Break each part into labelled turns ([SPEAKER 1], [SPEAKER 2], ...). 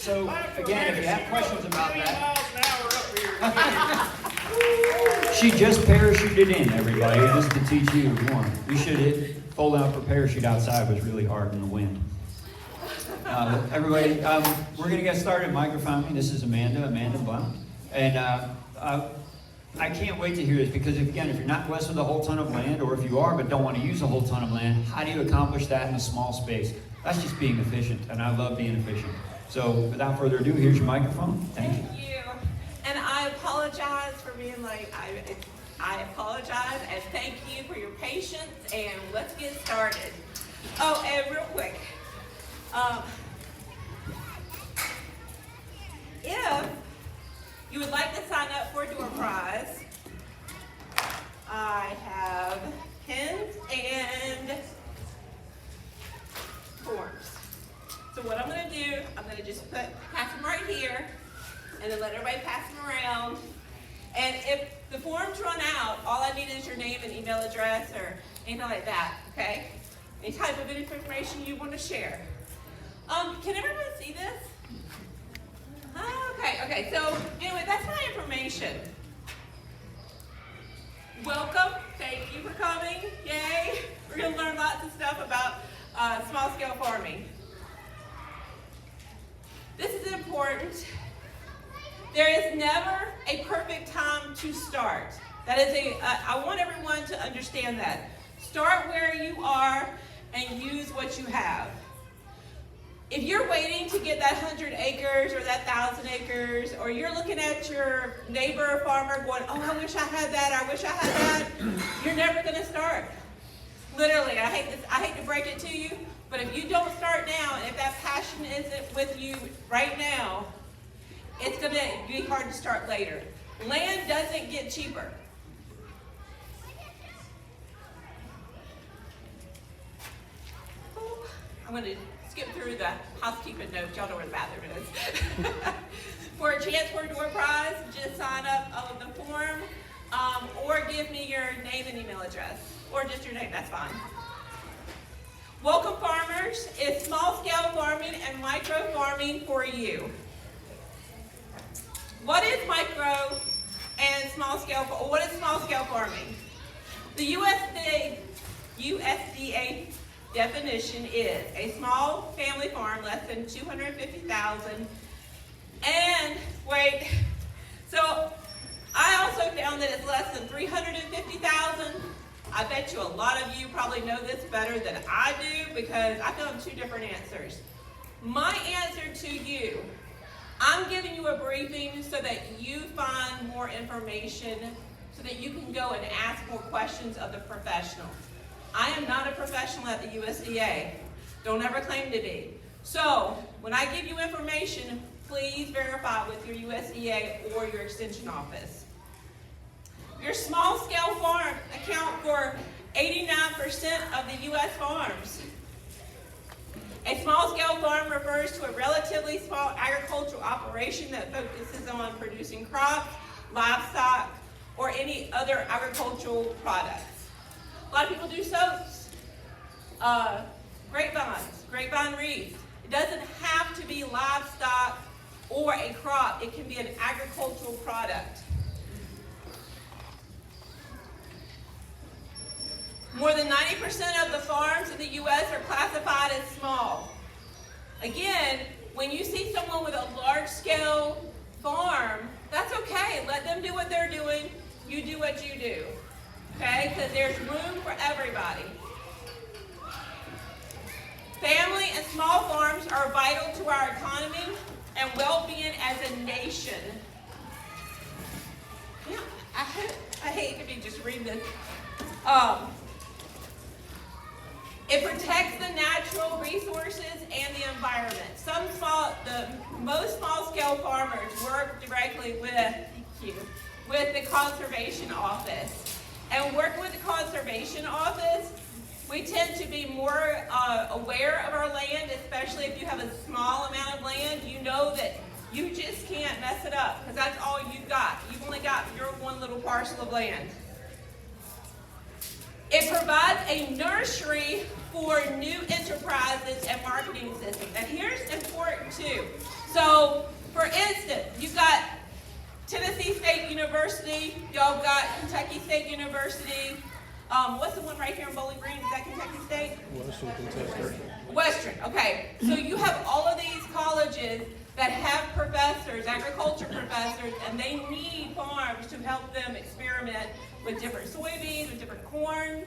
[SPEAKER 1] So, again, if you have questions about that. She just parachuted in, everybody, just to teach you more. You should fold out for parachute outside was really hard in the wind. Everybody, we're going to get started microphoning. This is Amanda Blount. And I can't wait to hear this because, if you're not blessed with a whole ton of land, or if you are but don't want to use a whole ton of land, how do you accomplish that in a small space? That's just being efficient, and I love being efficient. So without further ado, here's your microphone. Thank you.
[SPEAKER 2] And I apologize for being late. I apologize, and thank you for your patience, and let's get started. Oh, and real quick, if you would like to sign up for a door prize, I have pens and forms. So what I'm going to do, I'm going to just pass them right here, and then let everybody pass them around. And if the forms run out, all I need is your name and email address or anything like that, okay? Any type of information you want to share. Can everyone see this? Okay, so anyway, that's my information. Welcome, thank you for coming, yay. We're going to learn lots of stuff about small-scale farming. This is important. There is never a perfect time to start. That is I want everyone to understand that. Start where you are and use what you have. If you're waiting to get that 100 acres or that 1,000 acres, or you're looking at your neighbor farmer going, oh, I wish I had that, I wish I had that, you're never going to start. Literally, I hate to break it to you, but if you don't start now, and if that passion isn't with you right now, it's going to be hard to start later. Land doesn't get cheaper. I'm going to skip through the housekeeping notes. Y'all know where the bathroom is. For a chance for a door prize, just sign up on the form, or give me your name and email address, or just your name, that's fine. Welcome Farmers is small-scale farming and micro farming for you. What is micro and small-scale, or what is small-scale farming? The USDA definition is a small family farm less than 250,000. And wait, so I also found that it's less than 350,000. I bet you a lot of you probably know this better than I do because I found two different answers. My answer to you, I'm giving you a briefing so that you find more information so that you can go and ask more questions of the professional. I am not a professional at the USDA. Don't ever claim to be. So when I give you information, please verify with your USDA or your extension office. Your small-scale farm account for 89% of the U.S. farms. A small-scale farm refers to a relatively small agricultural operation that focuses on producing crops, livestock, or any other agricultural products. A lot of people do soaps, grapevines, grapevine wreaths. It doesn't have to be livestock or a crop. It can be an agricultural product. More than 90% of the farms in the U.S. are classified as small. Again, when you see someone with a large-scale farm, that's okay. Let them do what they're doing. You do what you do. Okay? Because there's room for everybody. Family and small farms are vital to our economy and well-being as a nation. Yeah, I hate to be just reading this. It protects the natural resources and the environment. Most small-scale farmers work directly with the Conservation Office. And working with the Conservation Office, we tend to be more aware of our land, especially if you have a small amount of land. You know that you just can't mess it up because that's all you've got. You've only got your one little parcel of land. It provides a nursery for new enterprises and marketing systems. And here's important too. So University. Y'all got Kentucky State University. What's the one right here in Bowling Green? Is that Kentucky State?
[SPEAKER 3] Western Kentucky.
[SPEAKER 2] Western, okay. So you have all of these colleges that have professors, agriculture professors, and they need farms to help them experiment with different soybeans, with different corn.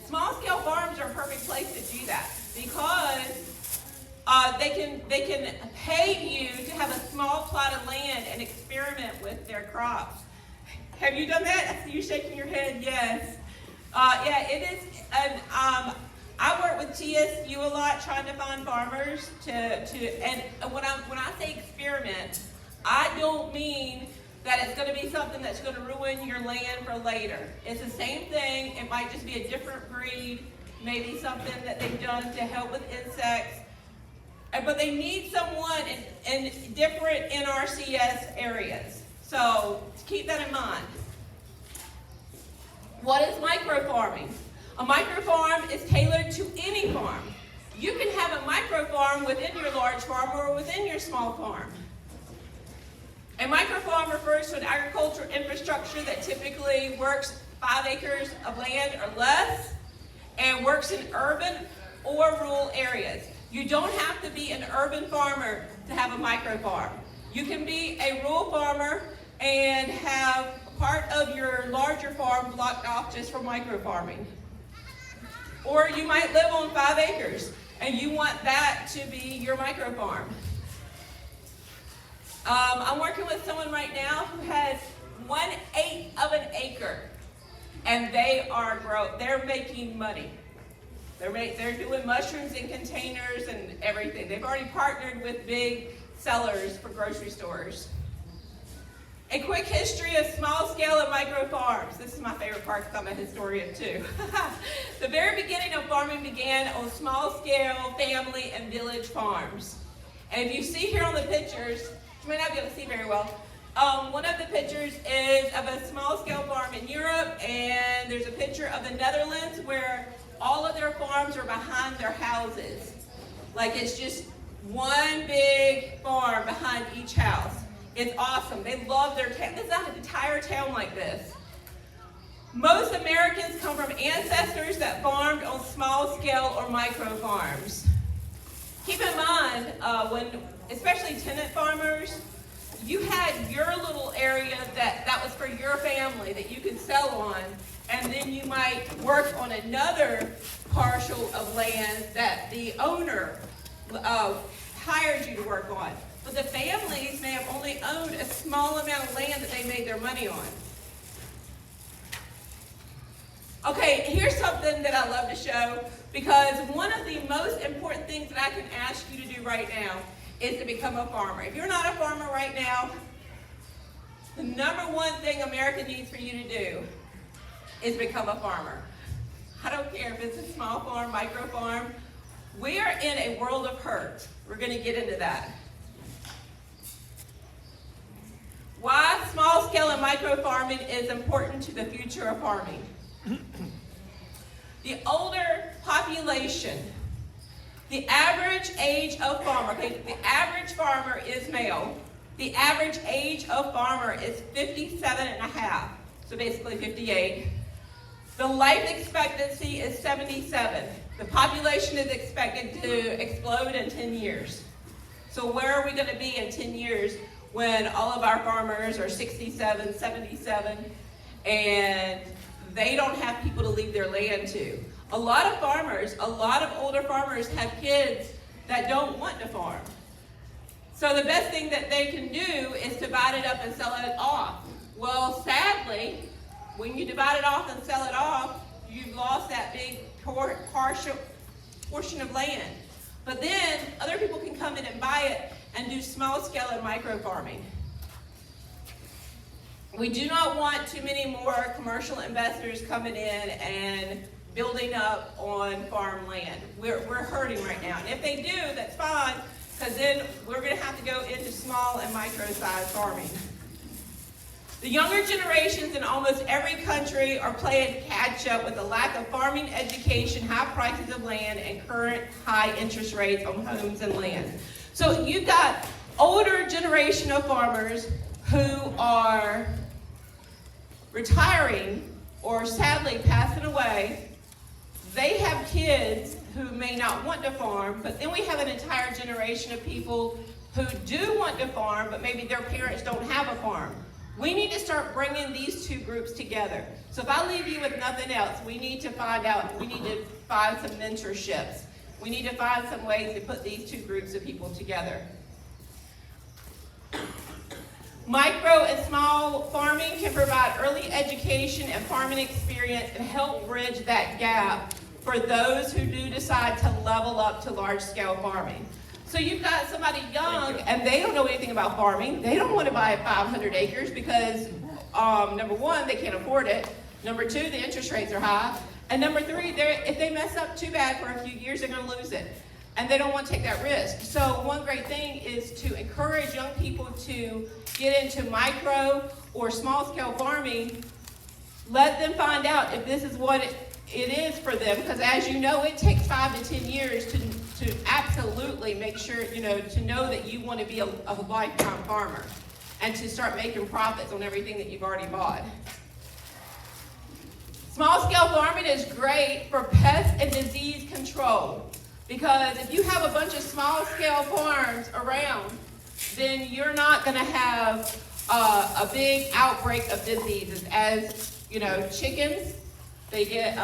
[SPEAKER 2] Small-scale farms are a perfect place to do that because they can pay you to have a small plot of land and experiment with their crops. Have you done that? I see you shaking your head. Yes. Yeah, it is. And I work with TSU a lot, trying to find farmers and when I say experiment, I don't mean that it's going to be something that's going to ruin your land for later. It's the same thing. It might just be a different breed, maybe something that they've done to help with insects. But they need someone in different NRCS areas. So keep that in mind. What is microfarming? A microfarm is tailored to any farm. You can have a microfarm within your large farm or within your small farm. A microfarm refers to an agricultural infrastructure that typically works 5 acres of land or less and works in urban or rural areas. You don't have to be an urban farmer to have a microfarm. You can be a rural farmer and have part of your larger farm blocked off just for microfarming. Or you might live on 5 acres and you want that to be your microfarm. I'm working with someone right now who has 1/8 of an acre, and they're making money. They're doing mushrooms in containers and everything. They've already partnered with big sellers for grocery stores. A quick history of small scale and micro farms. This is my favorite part because I'm a historian too. The very beginning of farming began on small scale family and village farms. And if you see here on the pictures, you may not be able to see very well. One of the pictures is of a small scale farm in Europe, and there's a picture of the Netherlands where all of their farms are behind their houses. Like it's just one big farm behind each house. It's awesome. They love their town. There's not an entire town like this. Most Americans come from ancestors that farmed on small scale or micro farms. Keep in mind, especially tenant farmers, you had your little area that was for your family that you could sell on, and then you might work on another parcel of land that the owner hired you to work on. But the families may have only owned a small amount of land that they made their money on. Okay, here's something that I love to show, because one of the most important things that I can ask you to do right now is to become a farmer. If you're not a farmer right now, the number one thing America needs for you to do is become a farmer. I don't care if it's a small farm, micro farm. We are in a world of hurt. We're going to get into that. Why small scale and micro farming is important to the future of farming. The older population, the average age of farmer, okay, the average farmer is male. The average age of farmer is 57 and a half, so basically 58. The life expectancy is 77. The population is expected to explode in 10 years. So where are we going to be in 10 years when all of our farmers are 67, 77, and they don't have people to leave their land to? A lot of farmers, a lot of older farmers have kids that don't want to farm. So the best thing that they can do is divide it up and sell it off. Well, sadly, when you divide it off and sell it off, you've lost that big partial portion of land. But then other people can come in and buy it and do small scale and micro farming. We do not want too many more commercial investors coming in and building up on farmland. We're hurting right now. And if they do, that's fine, because then we're going to have to go into small and micro-sized farming. The younger generations in almost every country are playing catch-up with the lack of farming education, high prices of land, and current high interest rates on homes and land. So you've got older generation of farmers who are retiring or sadly passing away, they have kids who may not want to farm, but then we have an entire generation of people who do want to farm, but maybe their parents don't have a farm. We need to start bringing these two groups together. So if I leave you with nothing else, we need to find some mentorships. We need to find some ways to put these two groups of people together. Micro and small farming can provide early education and farming experience and help bridge that gap for those who do decide to level up to large-scale farming. So you've got somebody young and they don't know anything about farming. They don't want to buy 500 acres because, number one, they can't afford it. Number two, the interest rates are high. And number three, if they mess up too bad for a few years, they're going to lose it. And they don't want to take that risk. So one great thing is to encourage young people to get into micro or small-scale farming. Let them find out if this is what it is for them. Because as you know, it takes 5 to 10 years to absolutely make sure, to know that you want to be a lifetime farmer and to start making profits on everything that you've already bought. Small-scale farming is great for pest and disease control because if you have a bunch of small-scale farms around, then you're not going to have a big outbreak of diseases. As you know, chickens, they get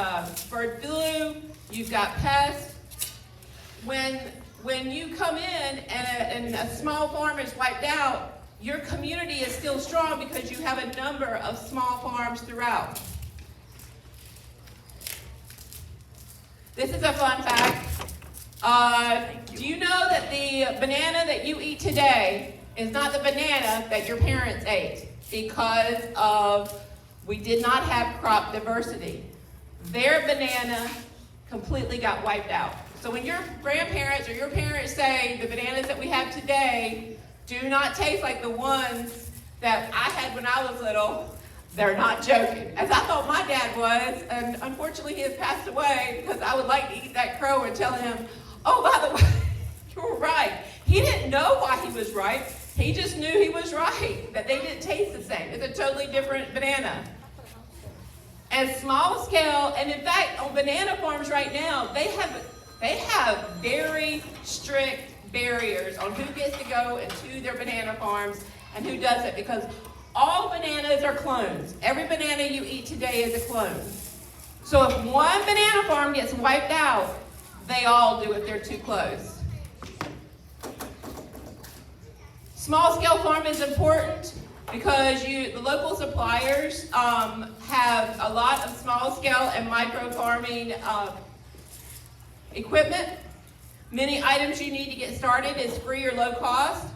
[SPEAKER 2] bird flu, you've got pests. When you come in and a small farm is wiped out, your community is still strong because you have a number of small farms throughout. This is a fun fact. Do you know that the banana that you eat today is not the banana that your parents ate because we did not have crop diversity? Their banana completely got wiped out. So when your grandparents or your parents say the bananas that we have today do not taste like the ones that I had when I was little, they're not joking. As I thought my dad was, and unfortunately he has passed away because I would like to eat that crow and tell him, oh, by the way, you were right. He didn't know why he was right. He just knew he was right, that they didn't taste the same. It's a totally different banana. And small scale, and in fact, on banana farms right now, they have very strict barriers on who gets to go into their banana farms and who doesn't, because all bananas are clones. Every banana you eat today is a clone. So if one banana farm gets wiped out, they all do if they're too close. Small scale farming is important because the local suppliers have a lot of small scale and micro farming equipment. Many items you need to get started is free or low cost.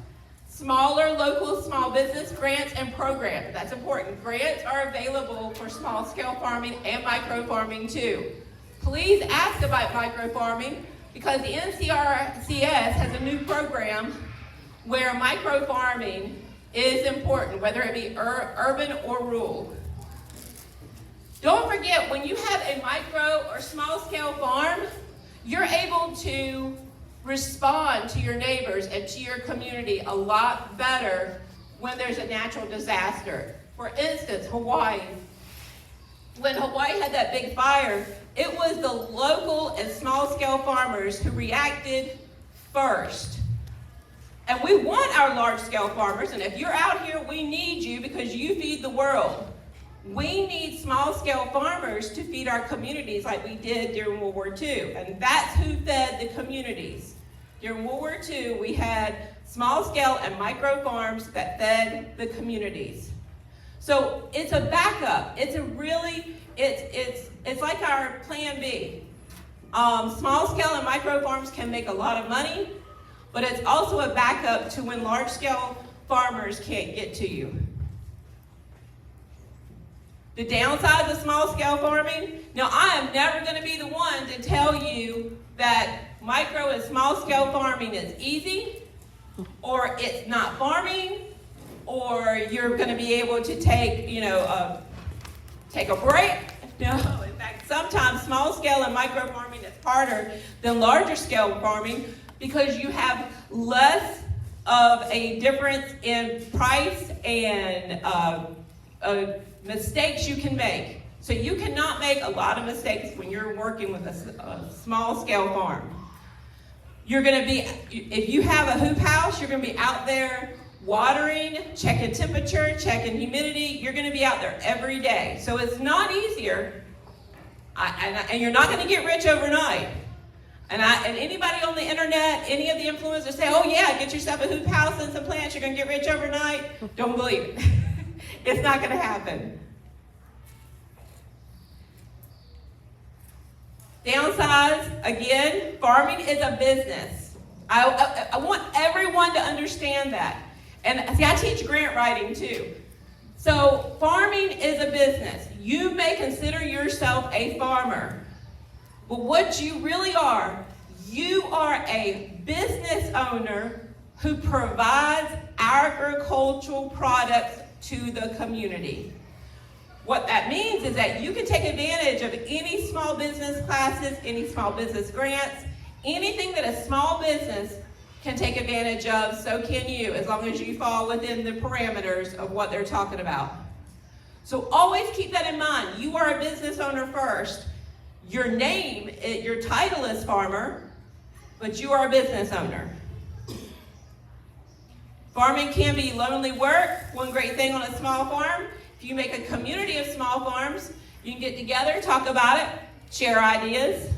[SPEAKER 2] Smaller local small business grants and programs. That's important. Grants are available for small scale farming and micro farming too. Please ask about micro farming because the NCRCS has a new program where micro farming is important, whether it be urban or rural. Don't forget, when you have a micro or small scale farm, you're able to respond to your neighbors and to your community a lot better when there's a natural disaster. For instance, Hawaii. When Hawaii had that big fire, it was the local and small-scale farmers who reacted first. And we want our large-scale farmers, and if you're out here, we need you because you feed the world. We need small-scale farmers to feed our communities like we did during World War II, and that's who fed the communities. During World War II, we had small-scale and micro farms that fed the communities. So it's a backup. It's like our plan B. Small-scale and micro farms can make a lot of money, but it's also a backup to when large-scale farmers can't get to you. The downside of small-scale farming, now I am never going to be the one to tell you that micro and small-scale farming is easy, or it's not farming, or you're going to be able to take a break. No, in fact, sometimes small-scale and micro farming is harder than larger-scale farming because you have less of a difference in price and mistakes you can make. So you cannot make a lot of mistakes when you're working with a small scale farm. You're going to be, if you have a hoop house, you're going to be out there watering, checking temperature, checking humidity. You're going to be out there every day. So it's not easier, and you're not going to get rich overnight. And anybody on the internet, any of the influencers say, oh yeah, get yourself a hoop house and some plants, you're going to get rich overnight. Don't believe it. It's not going to happen. Downsides, again, farming is a business. I want everyone to understand that. And see, I teach grant writing too. So farming is a business. You may consider yourself a farmer. But what you really are, you are a business owner who provides agricultural products to the community. What that means is that you can take advantage of any small business classes, any small business grants, anything that a small business can take advantage of, so can you, as long as you fall within the parameters of what they're talking about. So always keep that in mind. You are a business owner first. Your name, your title is farmer, but you are a business owner. Farming can be lonely work. One great thing on a small farm, if you make a community of small farms, you can get together, talk about it, share ideas.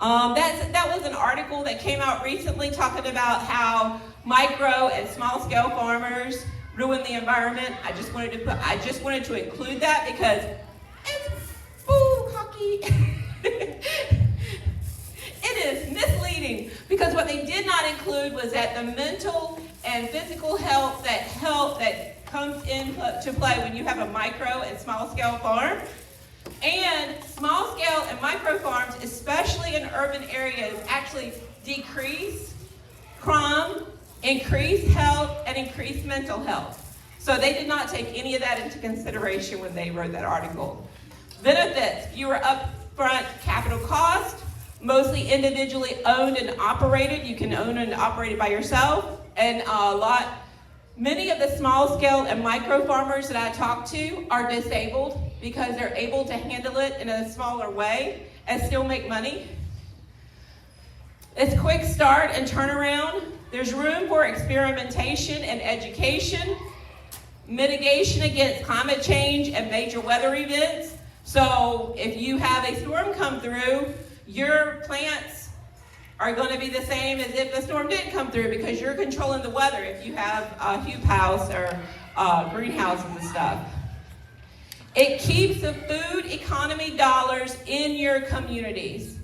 [SPEAKER 2] That was an article that came out recently talking about how micro and small scale farmers ruin the environment. I just wanted to include that because it's cocky. It is misleading because what they did not include was that the mental and physical health that comes into play when you have a micro and small scale farm. And small scale and micro farms, especially in urban areas, actually decrease crime, increase health, and increase mental health. So they did not take any of that into consideration when they wrote that article. Benefits, fewer upfront capital cost, mostly individually owned and operated. You can own and operate it by yourself. And many of the small scale and micro farmers that I talk to are disabled because they're able to handle it in a smaller way and still make money. It's quick start and turnaround. There's room for experimentation and education, mitigation against climate change and major weather events. So if you have a storm come through, your plants are going to be the same as if the storm didn't come through because you're controlling the weather if you have a hoop house or greenhouses and stuff. It keeps the food economy dollars in your communities.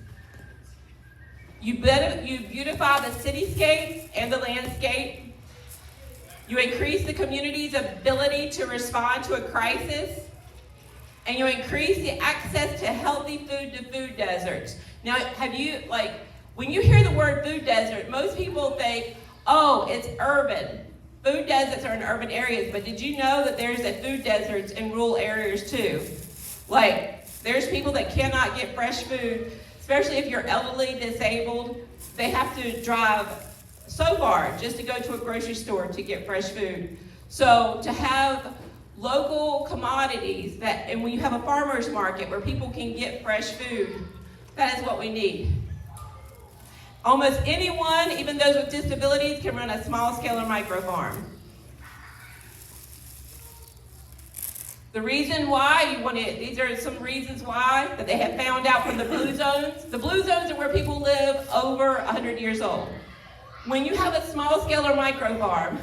[SPEAKER 2] You beautify the cityscape and the landscape. You increase the community's ability to respond to a crisis. And you increase the access to healthy food to food deserts. Now, when you hear the word food desert, most people think, oh, it's urban. Food deserts are in urban areas, but did you know that there's food deserts in rural areas too? There's people that cannot get fresh food, especially if you're elderly, disabled. They have to drive so far just to go to a grocery store to get fresh food. So to have local commodities and when you have a farmer's market where people can get fresh food, that is what we need. Almost anyone, even those with disabilities, can run a small scale or micro farm. The reason why these are some reasons why that they have found out from the blue zones. The blue zones are where people live over 100 years old. When you have a small scale or micro farm,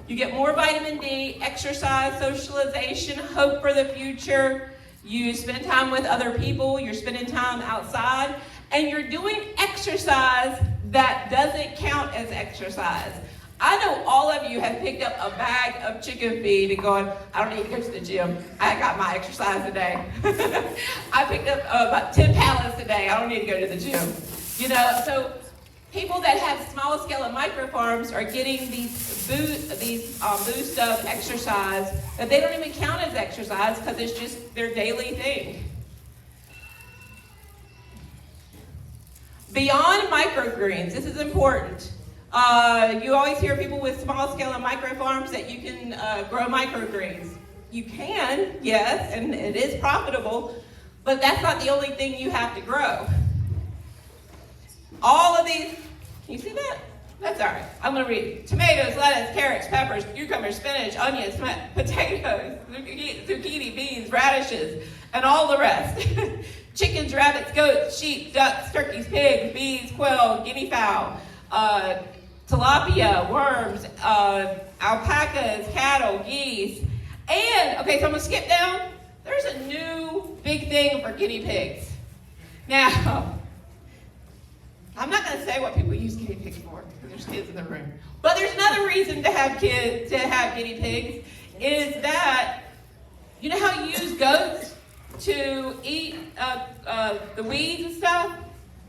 [SPEAKER 2] you get more vitamin D, exercise, socialization, hope for the future. You spend time with other people. You're spending time outside. And you're doing exercise that doesn't count as exercise. I know all of you have picked up a bag of chicken feed and going, I don't need to go to the gym. I got my exercise today. I picked up about 10 pallets today. I don't need to go to the gym. So people that have small scale and micro farms are getting these boosts of exercise that they don't even count as exercise because it's just their daily thing. Beyond microgreens, this is important. You always hear people with small scale and micro farms that you can grow microgreens. You can, yes, and it is profitable, but that's not the only thing you have to grow. All of these, can you see that? That's all right. I'm going to read. Tomatoes, lettuce, carrots, peppers, cucumbers, spinach, onions, potatoes, zucchini, beans, radishes, and all the rest. Chickens, rabbits, goats, sheep, ducks, turkeys, pigs, bees, quail, guinea fowl, tilapia, worms, alpacas, cattle, geese. And, okay, so I'm going to skip down. There's a new big thing for guinea pigs. Now, I'm not going to say what people use guinea pigs for, because there's kids in the room. But there's another reason to have guinea pigs, is that, you know how you use goats to eat the weeds and stuff?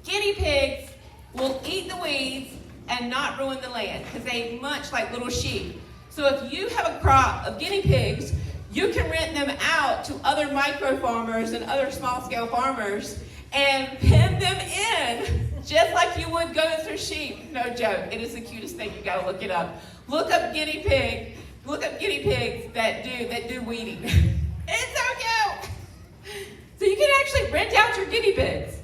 [SPEAKER 2] Guinea pigs will eat the weeds and not ruin the land, because they munch like little sheep. So if you have a crop of guinea pigs, you can rent them out to other micro farmers and other small scale farmers and pen them in just like you would goats or sheep. No joke. It is the cutest thing. You gotta look it up. Look up guinea pig. Look up guinea pigs that do weeding. It's so cute. So you can actually rent out your guinea pigs.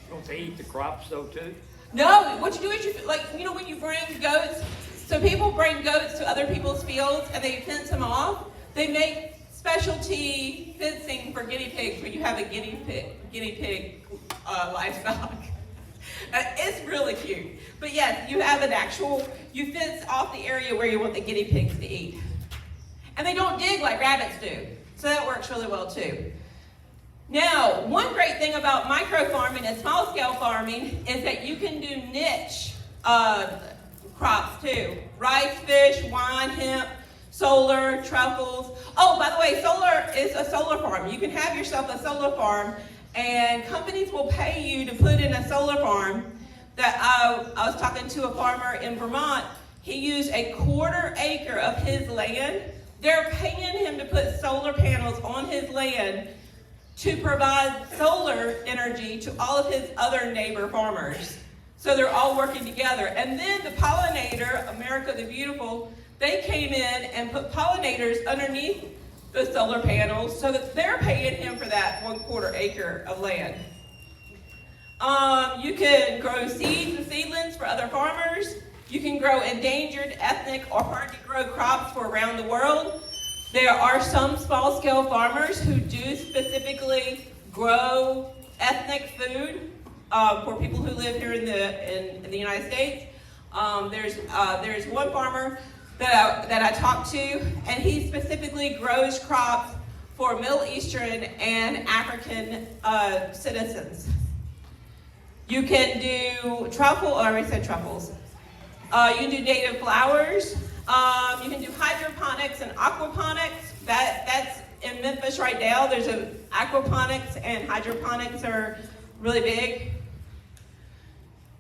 [SPEAKER 3] Don't they eat the crops though too?
[SPEAKER 2] No, what you do is when you bring goats, so people bring goats to other people's fields and they fence them off. They make specialty fencing for guinea pigs where you have a guinea pig livestock. It's really cute. But yes, you have you fence off the area where you want the guinea pigs to eat. And they don't dig like rabbits do. So that works really well too. Now, one great thing about micro farming and small scale farming is that you can do niche crops too. Rice, fish, wine, hemp, solar, truffles. Oh, by the way, solar is a solar farm. You can have yourself a solar farm, and companies will pay you to put in a solar farm. That I was talking to a farmer in Vermont. He used a 1/4 acre of his land. They're paying him to put solar panels on his land to provide solar energy to all of his other neighbor farmers. So they're all working together. And then the pollinator, America the Beautiful, they came in and put pollinators underneath the solar panels so that they're paying him for that 1/4 acre of land. You can grow seeds and seedlings for other farmers. You can grow endangered, ethnic, or hard-to-grow crops for around the world. There are some small-scale farmers who do specifically grow ethnic food for people who live here in the United States. There's one farmer that I talked to, and he specifically grows crops for Middle Eastern and African citizens. You can do truffle, I already said truffles. You can do native flowers. You can do hydroponics and aquaponics. That's in Memphis right now. There's aquaponics and hydroponics are really big.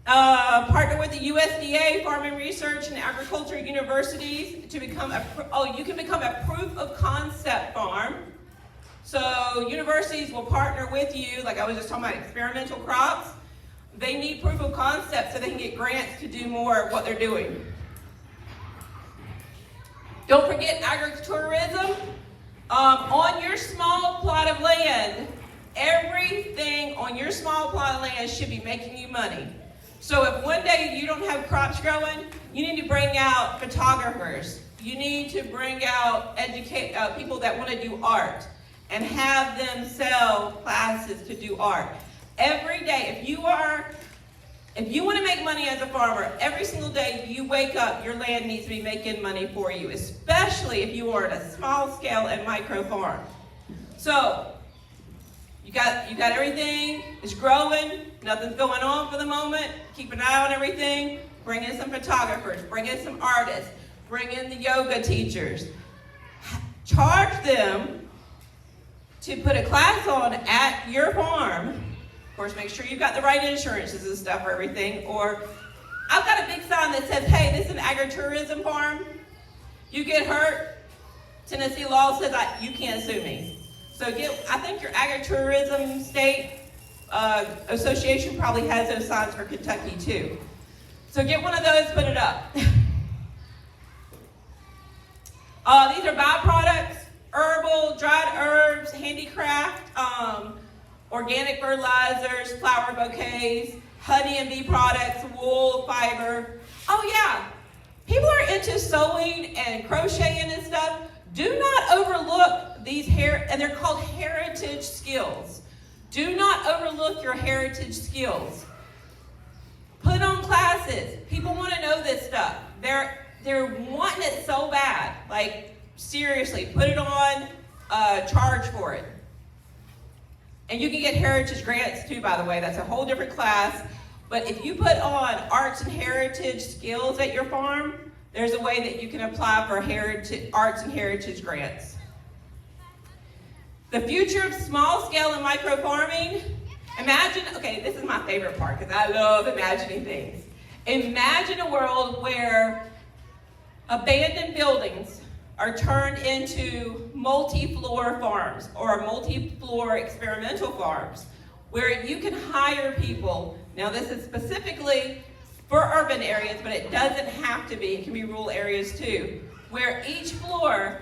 [SPEAKER 2] Partner with the USDA, Farming Research and Agriculture Universities to become you can become a proof of concept farm. So universities will partner with you, like I was just talking about experimental crops. They need proof of concept so they can get grants to do more of what they're doing. Don't forget agritourism. On your small plot of land, everything on your small plot of land should be making you money. So if one day you don't have crops growing, you need to bring out photographers. You need to bring out people that want to do art and have them sell classes to do art. Every day, if you want to make money as a farmer, every single day you wake up, your land needs to be making money for you, especially if you are at a small scale and micro farm. So, you got everything, it's growing, nothing's going on for the moment, keep an eye on everything, bring in some photographers, bring in some artists, bring in the yoga teachers. Charge them to put a class on at your farm. Of course, make sure you've got the right insurances and stuff for everything. Or, I've got a big sign that says, hey, this is an agritourism farm. You get hurt, Tennessee law says you can't sue me. So I think your agritourism state association probably has those signs for Kentucky too. So get one of those, put it up. These are byproducts: herbal, dried herbs, handicraft, organic fertilizers, flower bouquets, honey and bee products, wool, fiber. Oh yeah, people are into sewing and crocheting and stuff. Do not overlook these and they're called heritage skills. Do not overlook your heritage skills. Put on classes. People want to know this stuff. They're wanting it so bad. Like, seriously, put it on, charge for it. And you can get heritage grants too, by the way. That's a whole different class. But if you put on arts and heritage skills at your farm, there's a way that you can apply for arts and heritage grants. The future of small scale and micro farming. Imagine, okay, this is my favorite part because I love imagining things. Imagine a world where abandoned buildings are turned into multi-floor farms or multi-floor experimental farms where you can hire people. Now this is specifically for urban areas, but it doesn't have to be. It can be rural areas too, where each floor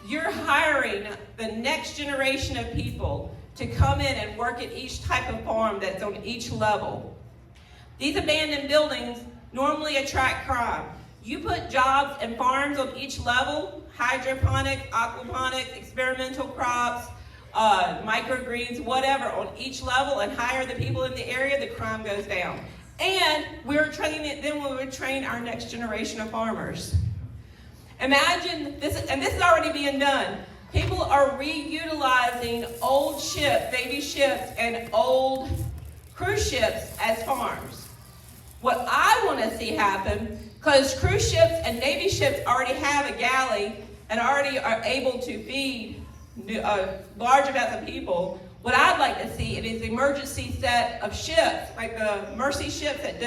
[SPEAKER 2] you're hiring the next generation of people to come in and work at each type of farm that's on each level. These abandoned buildings normally attract crime. You put jobs and farms on each level: hydroponic, aquaponic, experimental crops, microgreens, whatever, on each level, and hire the people in the area, the crime goes down. And we're train our next generation of farmers. Imagine this, and this is already being done. People are reutilizing old ships, Navy ships, and old cruise ships as farms. What I want to see happen, because cruise ships and Navy ships already have a galley and already are able to feed large amounts of people, what I'd like to see is an emergency set of ships, like the Mercy ships that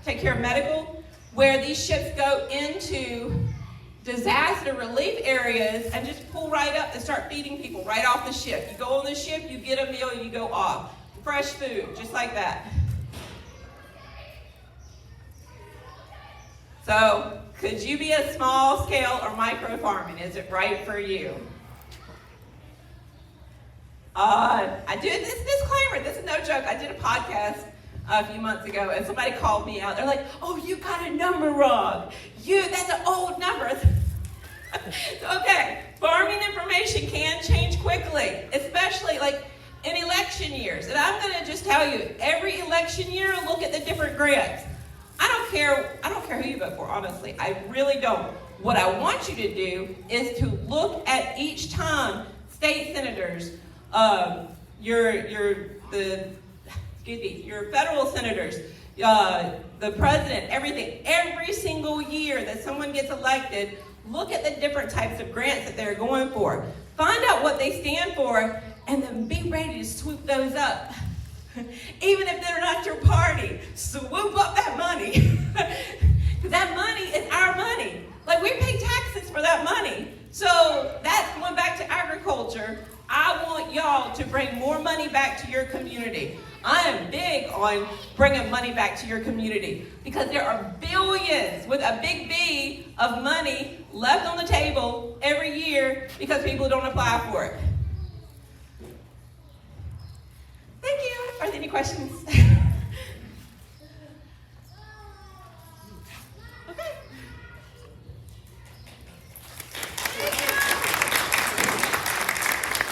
[SPEAKER 2] take care of medical, where these ships go into disaster relief areas and just pull right up and start feeding people right off the ship. You go on the ship, you get a meal, you go off. Fresh food, just like that. So, could you be a small scale or micro farming? Is it right for you? I did this disclaimer. This is no joke. I did a podcast a few months ago, and somebody called me out. They're like, "Oh, you got a number wrong. That's an old number." Okay, farming information can change quickly, especially like in election years. And I'm going to just tell you, every election year, look at the different grants. I don't care who you vote for, honestly. I really don't. What I want you to do is to look at each time state senators, your federal senators, the president, everything. Every single year that someone gets elected, look at the different types of grants that they're going for. Find out what they stand for, and then be ready to swoop those up. Even if they're not your party, swoop up that money. Because that money is our money. Like, we pay taxes for that money. So that's going back to agriculture. I want y'all to bring more money back to your community. I am big on bringing money back to your community because there are billions, with a big B, of money left on the table every year because people don't apply for it. Thank you. Are there any questions?